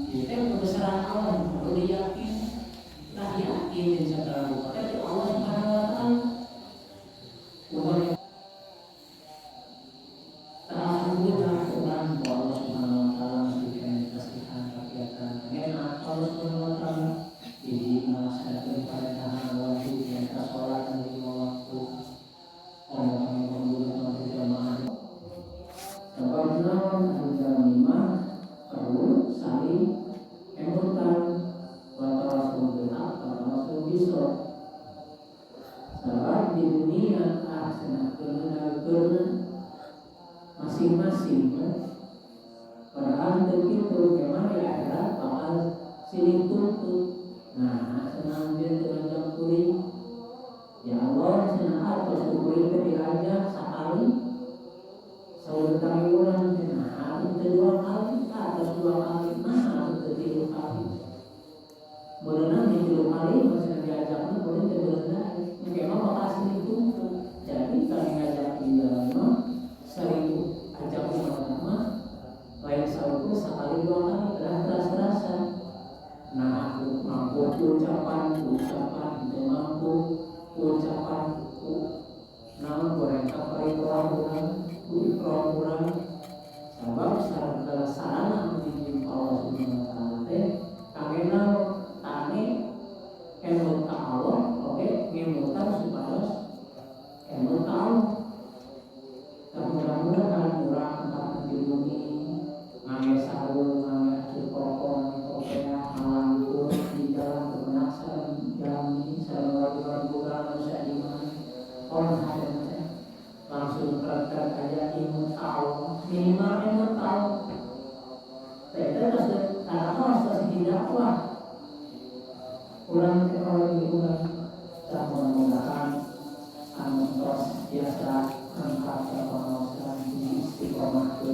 Kita kebesaran Allah perlu diyakin, tak yakin secara tapi Allah Subhanahu Wa Taala. Bukan tak alhamdulillah Quran Allah Subhanahu Wa Taala memberikan kasihan rakyatan. Enak Allah Subhanahu Wa Taala jadi melaksanakan perintah wajib yang sholat dan lima waktu. Orang yang membunuh jamaah. Sebab non agama perlu saling emutan watawassul bil haq watawassul bis sabr. Sebab di dunia akhirnya masing-masing peran begitu bagaimana di akhirat bakal silih tuntut. Nah, senang dia dengan campuri. Ya Allah, senang apa campuri itu diajak sekali. Saudara kami ulang, nah itu dua kali, atas dua kali, nah itu tiga kali. Berenang di tiga kali masih diajaknya boleh berenang. Bagaimana makasih itu? Jadi kami ngajak dia mah sering ajak pertama, lain sahur sekali dua kali terasa. Nah, mampu ucapan, mampu ucapan, nama goreng kapal kurang. Sebab secara sarana menjadi Allah Subhanahu Wa Taala kangena tane emut ka Allah oke ngemutan supados emut ka Allah. Mudah-mudahan murah akan dilindungi ngame sarung ngame pokok kopea halangur di dalam kebenaran jami sareng bukan manusia iman orang hadap langsung terangkat aja imut Allah minimal imut Allah. Kita harus harus dakwah. Ulang teknologi ulang sama mudah-mudahan tos biasa angkat pengawasan di istiqomah ke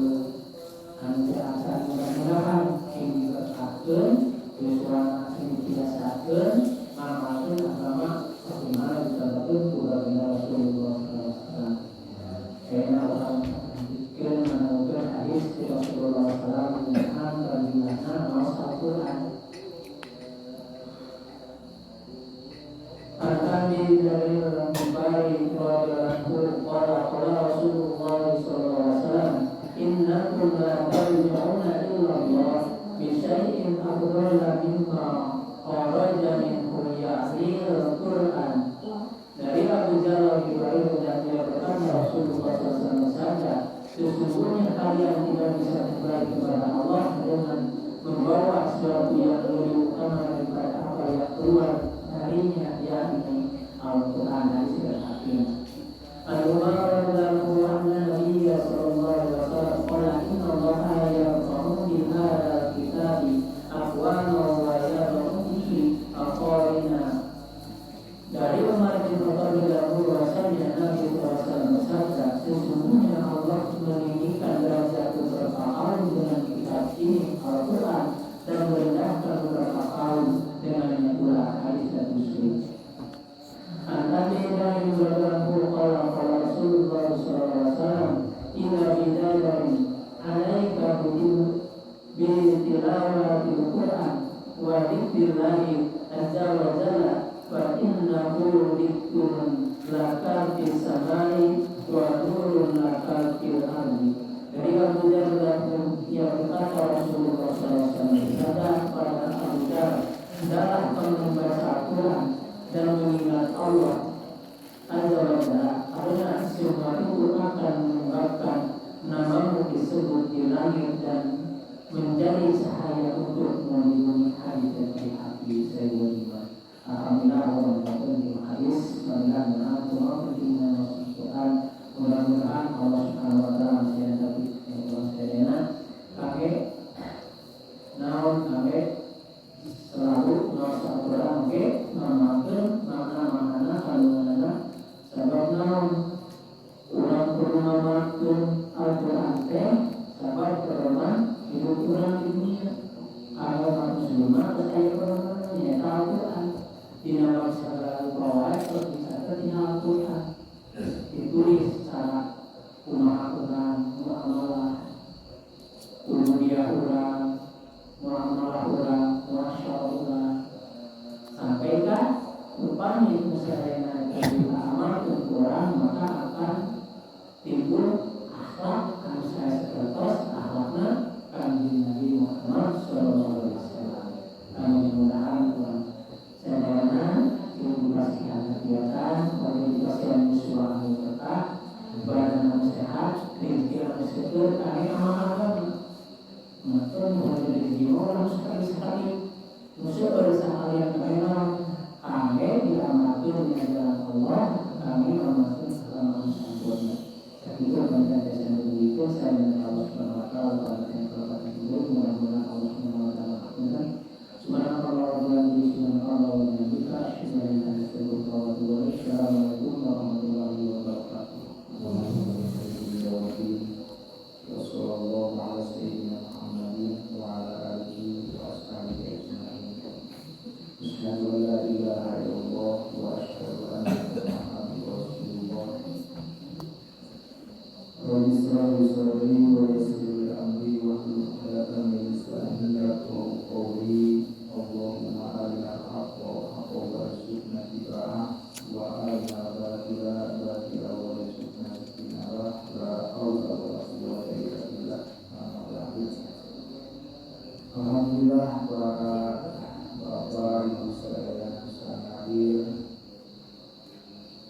anjaan mudah-mudahan ini berkatun suara ini biasakan ngamalkan agama bagaimana kita betul kepada Rasulullah SAW. Karena orang berpikir menemukan hadis Rasulullah SAW tentang bagaimana maus Al-Quran. Al-Qadi dari dalam Bukhari qala Rasulullah SAW innakum la tarji'una illa Allah bi syai'in afdala mimma kharaja minhu ya'ni Al-Quran. Dari Abu Jalal Ibrahim dan dia berkata Rasulullah SAW saja sesungguhnya kalian tidak bisa kembali kepada Allah dengan membawa sesuatu yang lebih utama daripada apa yang keluar darinya yakni Al-Quran dari segala hakim. Al-Umar dan Nabi sallallahu alaihi wasallam qala inna Allaha yarfa'u bi hadzal kitabi aqwaman wa yad'u bihi aqwarina. Dari Umar bin Khattab bahwasanya Nabi SAW bersabda sesungguhnya Allah meninggikan derajat beberapa kaum dengan kitab ini Al-Quran dan merendahkan beberapa kaum dengannya pula hadis dan muslim. An-Nabi dari qala Rasulullah SAW ila bidayarin alaika bi tilawatil Quran wa dzikrillahi azza wa jalla fa innahu dhikrun laka fis samai wa nurun laka fil ardi. Dari Abu Darda yang berkata Rasulullah SAW bersabda kepada Abu Darda dalam membaca Al-Quran dan mengingat Allah Azza wa Jalla karena semua itu akan menyebabkan namamu disebut di langit dan menjadi cahaya untuk melindungi hati dan hati saya. Alhamdulillah walaupun di hadis mudah-mudahan semua pentingnya Al-Quran mudah-mudahan Allah Subhanahu Wa Taala masih ada yang sedena kake naon kake selalu ngawasa Al-Quran kake memakai makna-makna kandungannya sebab naon ulang perlu memakai Al-Quran teh sebab perumahan hidup orang di dunia kalau manusia saya perumahannya Al-Quran dinamakan segala upaya terus bisa tinggal Al-Quran ditulis secara muamalah ubudiyah muamalah Alhamdulillah para bapak ibu saudara yang hadir,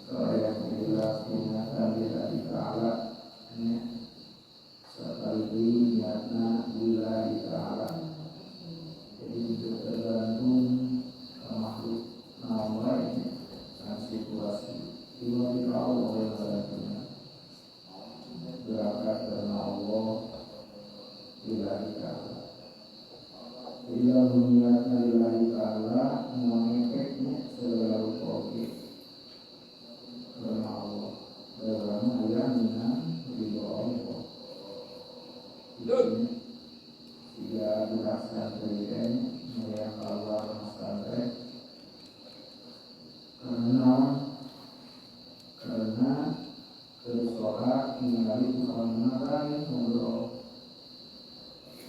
saya alhamdulillah mengingatkan diri Ta'ala sekali niatna lillahi Ta'ala. Jadi itu tergantung makhluk nama dan situasi tiba-tiba Allah yang berartinya berangkat karena Allah lillahi Ta'ala. Bila mengingatkan lillahi Ta'ala mengefeknya segala rupa karena Allah dalam ayat dengan ridho Allah. Ini jika dirasa berikan yang keluar pesantren karena kesolat mengalih kebenaran Allah,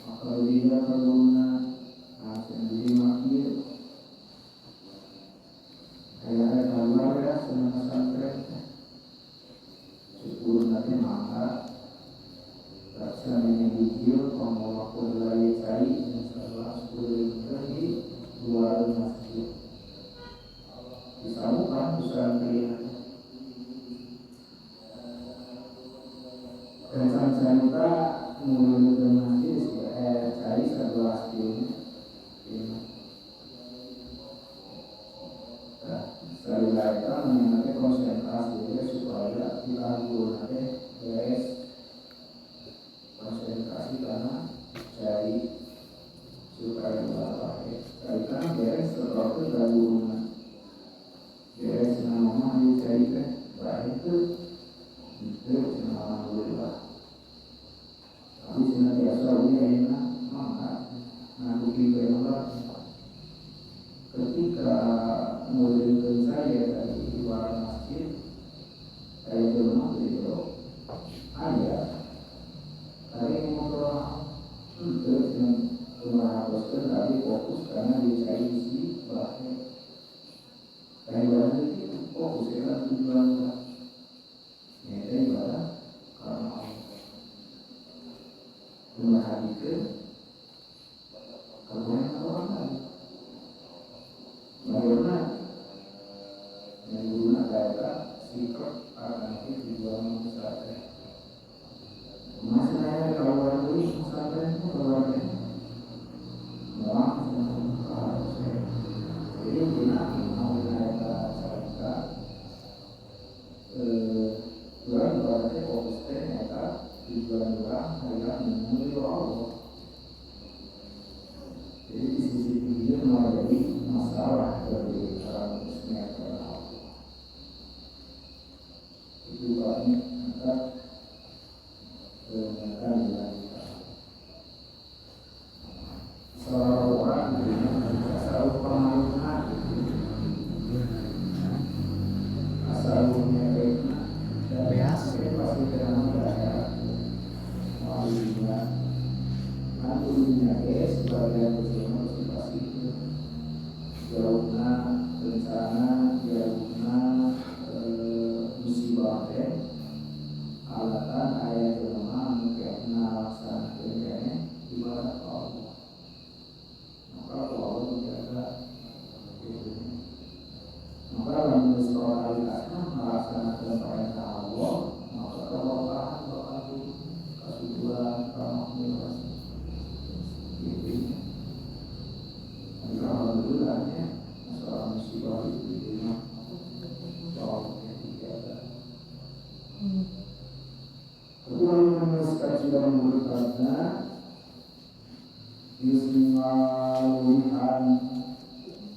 maka dia berguna sendiri makir kayak keluar ya senang pesantren syukur nanti maka rasa menghijau pengolahan lagi cari salah 10 lagi luar masjid disambungkan pesantren dan sanita menurut masjid cari 11 ini sekali lagi mengenai konsentrasi supaya kita gunakan guys konsentrasi karena cari supaya berapa cari kan beres setelah itu gabungan beres nama dicari kan baik itu alhamdulillah tapi senantiasa enak maka ngaku kita ketika mengumpulkan saya dari luar masjid saya cuma beliau ada dari motor terus yang menghapuskan tapi fokus karena dicari isi bahaya dari bahan itu fokus karena tujuan ya ibadah karena memperhatikan kemudian orang lain bagaimana yang guna kata sikap akan dijual pesantren. Masalahnya kalau orang beli pesantren itu keluarnya jadi kita mau kata cerita bulan berarti fokusnya kata tujuan orang adalah memenuhi Allah. Jadi di sisi ini menjadi masalah bagi orang muslim karena Allah. Itu banyak maka mengenai kita. Seorang orang asal pemahaman, asal menyebutnya dari hasil pasti dengan mereka malunya, malunya sebagai jauhna rencana jauhna musibah alatan ayat lemah mungkin laksana ini ibarat Allah maka Allah menjaga maka dalam musikalitasnya melaksanakan perintah Allah maka keberkahan bakal kesuburan rahmatullah gitu. Alhamdulillahnya masalah musibah itu dimana soalnya tidak kedua menuliskan sudah menurutkannya disinggaluhan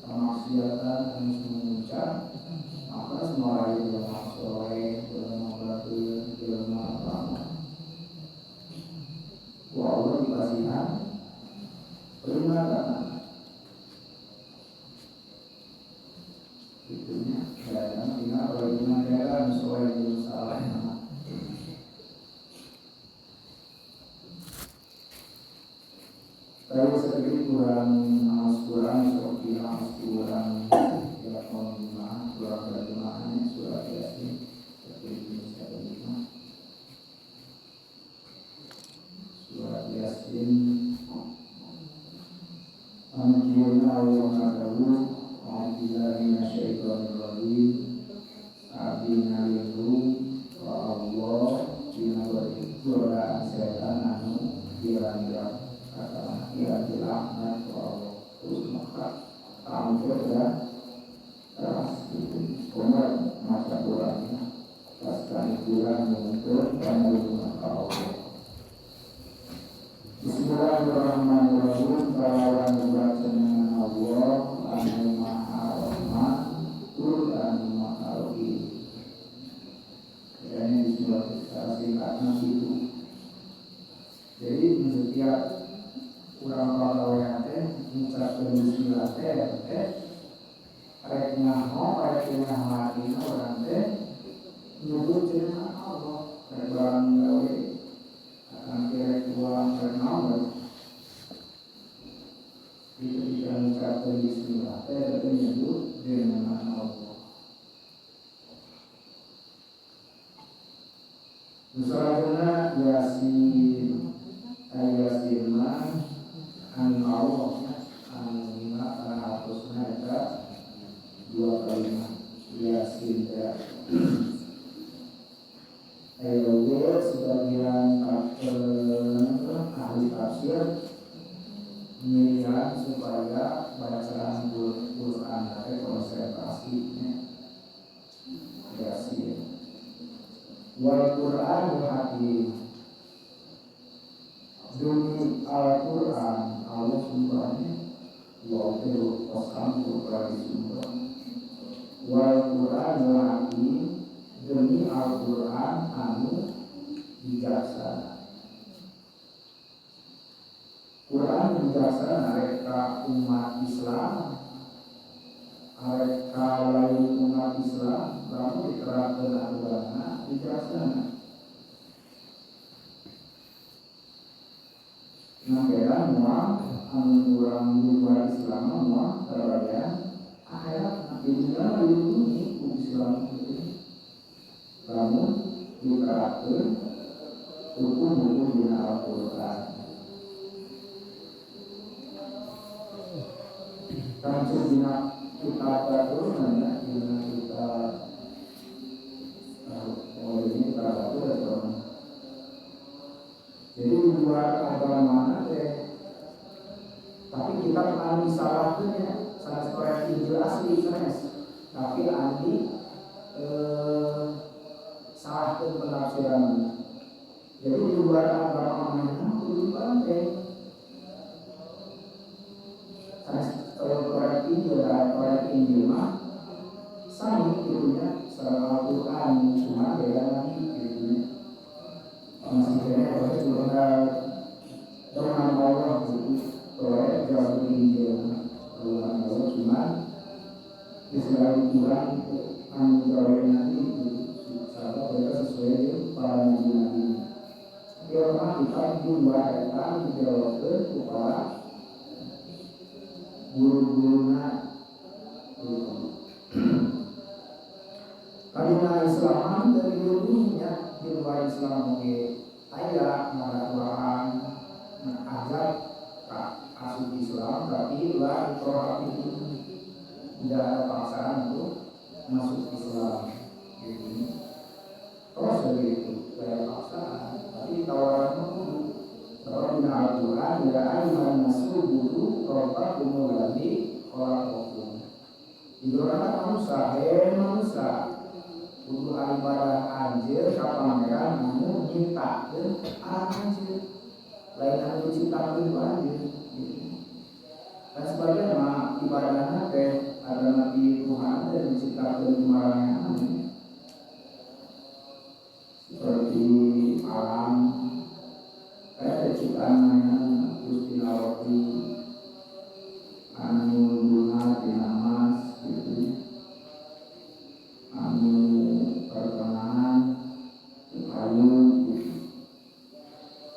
kemaksiatan yang mengucap maka semua itu lemah sore lemah batu lemah apa Allah dikasihan peringatan itunya dan ingat bagaimana dalam sesuai dengan salah saya sedikit kurang seperti kurang tidak mengenal kurang terjemahannya surat Yasin seperti ini saya terjemah surat Yasin Amin Allah nadawu Alhamdulillah minasyaitonirrajim. Abdi nalindung wa Allah dina godaan setan anu kira-kira kata laknat wa Allah terus maka tampil ya keras itu komer masa kurangnya paskan kurang mengumpul panjang Allah. Bismillahirrahmanirrahim. Kalawan dengan Allah anu maha rahman tur anu maha rahim. Ini disebut secara singkatnya itu. Jadi setiap kurang pegawai teh mengucapkan bismillah teh rek nyaho rek nyamati orang teh nyebut jeneng Allah rek barang gawe akan kira uang bernaung itu ketika mengucapkan bismillah teh menyebut jeneng Allah. Nusalana yasin ayasinna an Allah an lima harusnya ada dua kalimat yasin ya. Ayo sebagian ahli tafsir menilai supaya bacaan Quran ada konsentrasinya yasin. Wal Qur'anul Hakim demi Al-Quran Allah sumbernya wa'util qasam Quran sumber wal Qur'anul Hakim demi Al-Quran anu bijaksana. Quran bijaksana mereka umat Islam mereka lain umat Islam lalu diterapkan agama bijaksana. Nah, kira semua orang luar Islam semua terbayang akhirat di dunia dilindungi Islam itu. Namun diterapkan hukum-hukum di Al-Quran. Kan sebina kita baru nanya bila kita ini terlalu betul. Jadi luar agama teh, tapi kita ahli salahnya salah seorang Injil asli sebenarnya, tapi ahli salah penafsiran. Jadi luar agama mana itu bantai. Salah orang Injil mah sama itunya salah Al-Quran cuma beda lagi itunya. Maksudnya kalau sudah dengan Allah itu proyek jauh Injil dengan Allah cuma Israel kurang anggota nanti sahabat mereka sesuai dengan para nabi-nabi. Orang kita dua datang dijawab kepada guru-gurunya. Karena Islam dari dulunya di luar Islam ayat mengatakan azab asal Islam tapi lah Quran itu tidak ada paksaan untuk masuk Islam. Terus begitu tidak paksaan tapi tawaran itu kalau di Al-Quran ya ayat masuk guru roba kumulasi orang hukum. Ibarat manusia untuk ibadah anjir kapangeran anu nyiptakeun anak anjir lain anu diciptakeun ku anjir dan sebagian mah ibadahna teh ada nabi Tuhan dan diciptakeun marangan seperti alam kayak ciptaan Gusti Naroti anu bunga dinamas gitu anu pertengahan kayu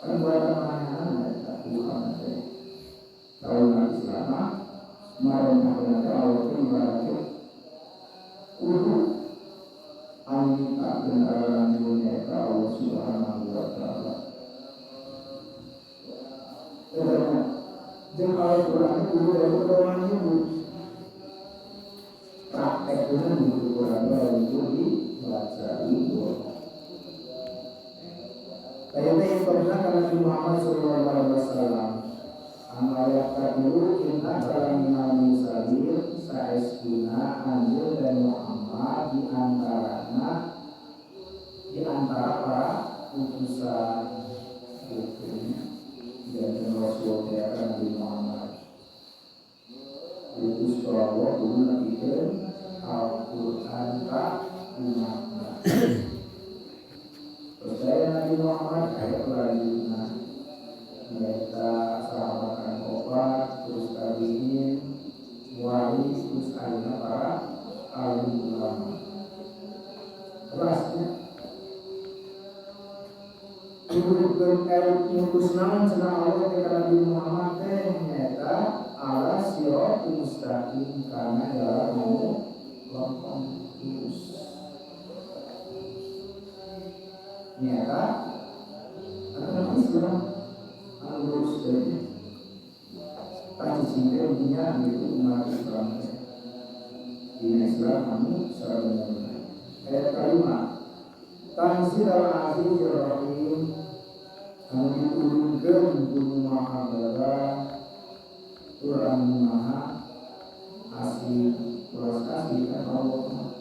kan buatan mana ada Tuhan kalau nggak selama mereka berada Allah itu berarti untuk anita kendaraan dunia Allah Subhanahu wa Ta'ala. Jangan kalau Quran itu benar Nabi Muhammad SAW ayat katilu inna kalamina misalir saestuna anjil dan Muhammad di antara para utusan hukum dan Rasul Nabi Muhammad utus Allah dulu nabikan Al-Quran ka umatnya. Percaya Nabi Muhammad ayat selanjutnya mereka sahabatan obat terus tabiin wali terus akhirnya para alim ulama. Terusnya nyukus naon cenah Allah kepada Nabi Muhammad teh nyata ala siratul mustaqim kana jalan lempeng lurus. Nyata akan Islam lurus dari kasih cinta intinya itu umat Islam. Dina Islam kamu secara benar. Ayat kalimat Tanzil al-Aziz al-Rahim anu diturunkeun ku Maha Barah Quran Maha asli belas kasih kan Allah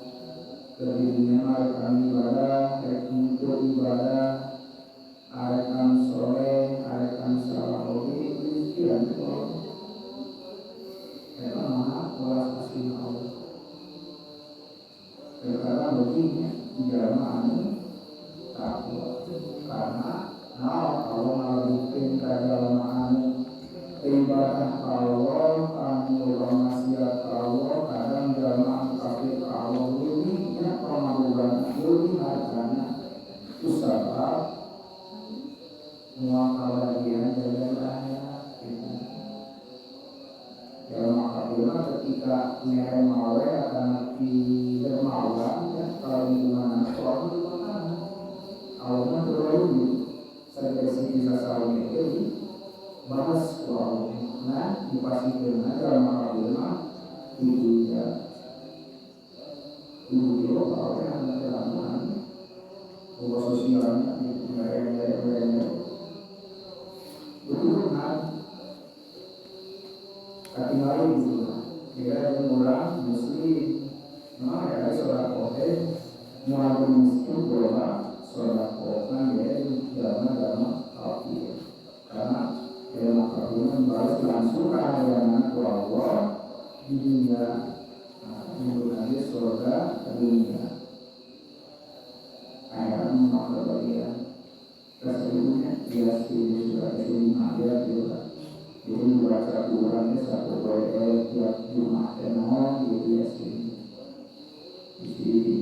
kedirinya arekan ibadah untuk ibadah arekan soleh arekan salahohi istilah Allah karena Maha belas kasih Allah karena begini jamaah takwa karena Allah melakukan keagamaan ibadah Allah kamu maksiat Allah kadang jamaah kafir Allah lebihnya pemahaman lebih harganya usaha semua kebahagiaan jalan jamaah kafir ketika mereka mawe akan dermawan kalau di mana Allah terlalu saya sini bisa saling ini bahas soal nah dipastikan aja maka itu ya itu kalau yang terlalu bahwa sosialnya itu mereka betul kan katingali itu dia yang orang muslim nah ya seorang koheh mau miskin bola seorang orang yang dalam kafir karena dalam kafir membalas langsung keadaan Allah di dunia menggunakan surga dunia ayat maka bagian sebelumnya dia sudah terima dia juga jadi membaca Qurannya satu ayat tiap Jumat dan gitu ya sih di sini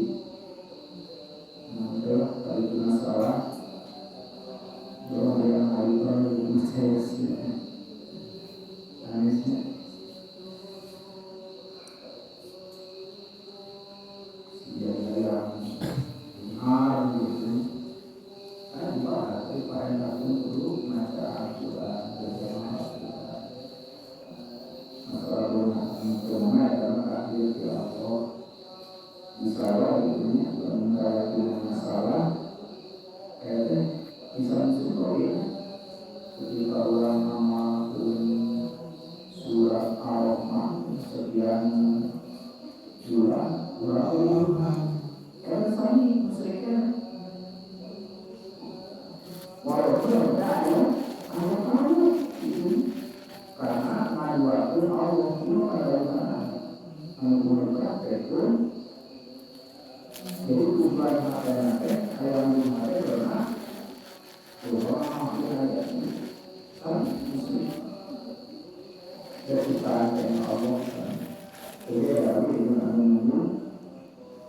kalau itu masalah orang yang hari itu saya sih anisnya dia yang benar gitu kan dibahas pada yang dulu baca Al-Quran berjamaah masalah rumah karena akhir ya Allah misalnya itu mengalami masalah kayaknya bisa mensyukuri ya ketika orang amalkan surat Al-Rahman sekian bulan karena sami musyriknya walaupun ada Allah itu karena majuakan Allah itu adalah menggunakan itu jadi tujuan hati yang hati karena Allah ayat ini kan muslim kesukaan yang Allah jadi dari itu menunggu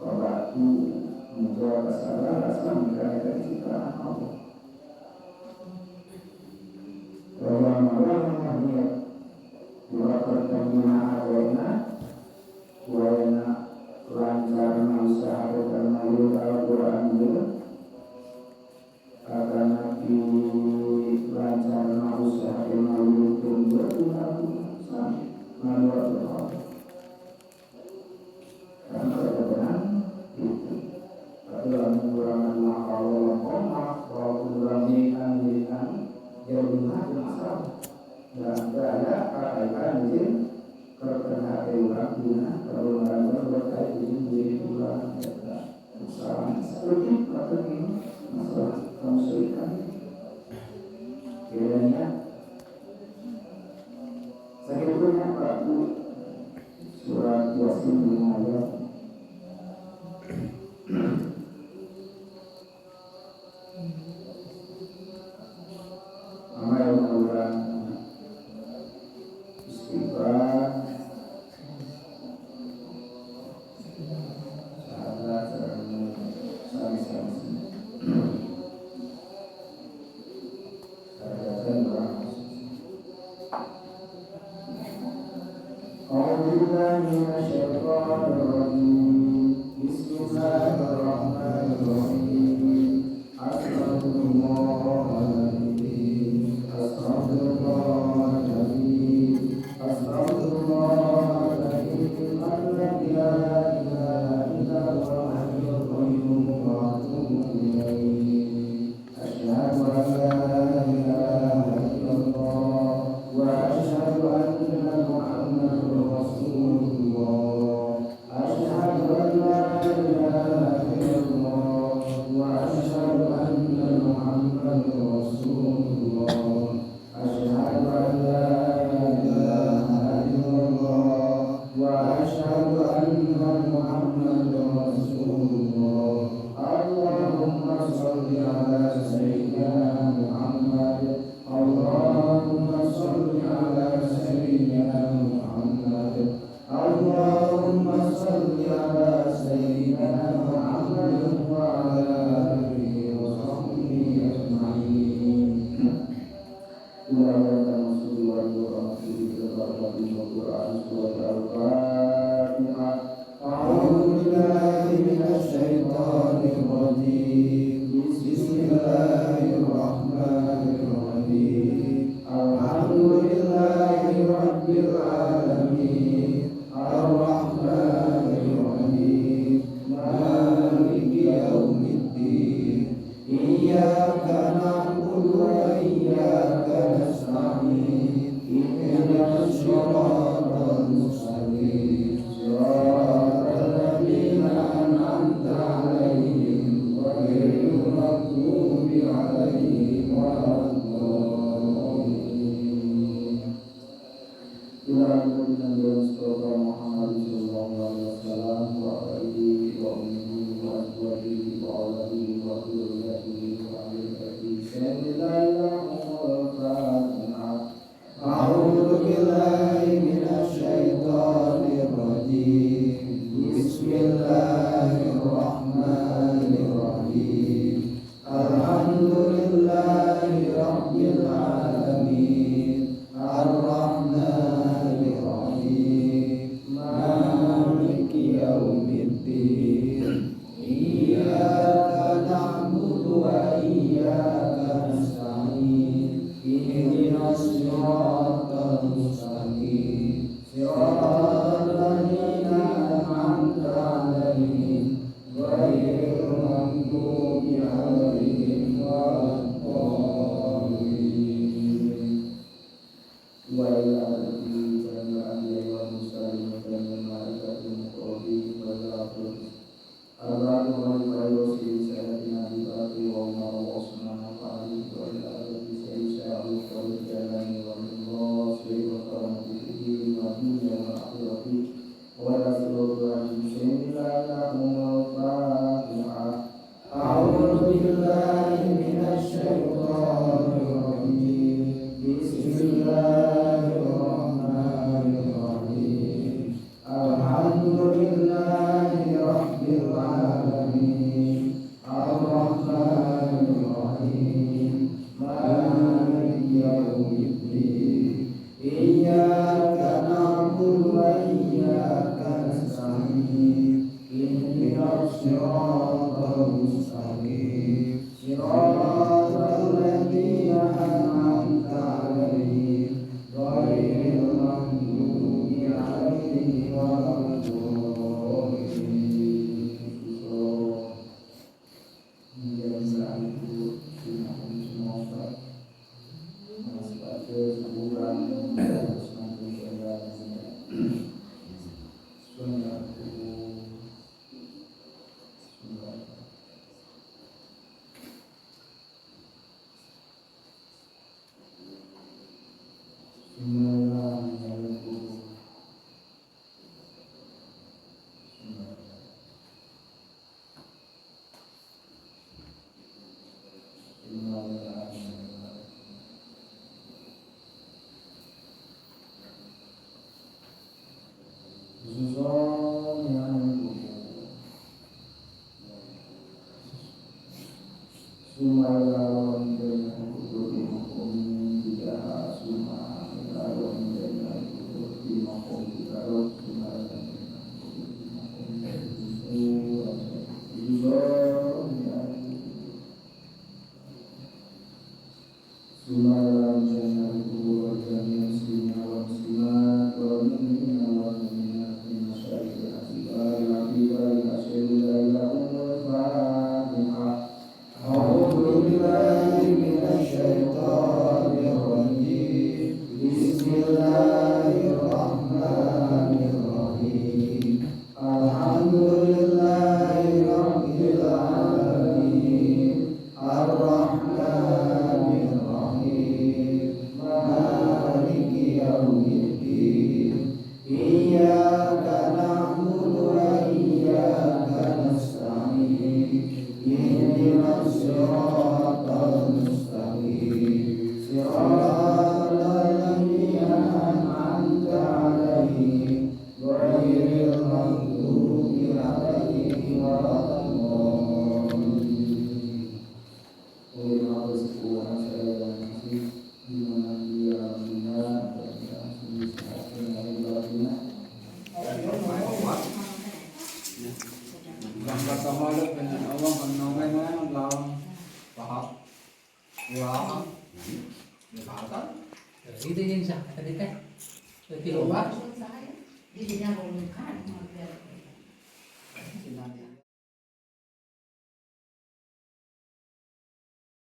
waktu menjual kesalahan rasa mengenai kesukaan Allah orang-orang yang dua pertemuan wayana lancar usaha dan malu Al-Quran itu karena di lancar usaha dan malu tunggu malu Al-Quran karena kebenaran itu tapi dalam kurang Allah komak walaupun kurang ikan Dan ada kaitan dengan terkena orang guna kalau orang berkait dengan diri orang kesalahan seperti apa ini masalah kemusyrikan kiranya saya punya Pak surat Yasin 5 ayat amal orang istighfar Maliki yaumiddin. Iyyaka khususon yang Sumayawan dengan kudu makom tidak sumah lawan dengan kudu makom tidak sumayawan dengan kudu makom sumayawan dengan kudu dengan sumayawan sumayawan dengan masyarakat asal nabi bagi asyik أعوذ بالله من الشيطان الرجيم بسم الله الرحمن الرحيم الحمد لله رب العالمين الرحمن الرحيم مالك يوم الدين إياك نعبد وإياك نستعين اهدنا الصراط المستقيم صراط الذين أنعمت عليهم غير المغضوب عليهم ولا الضالين. Terima kasih saya dan kasih di mana dia benar dan kasih sehat dan bahagia. Yang pertama dengan Allah mengenai lawan paham ulang dikatakan Itu yang sah tadi teh. Itu loba. Di sini aku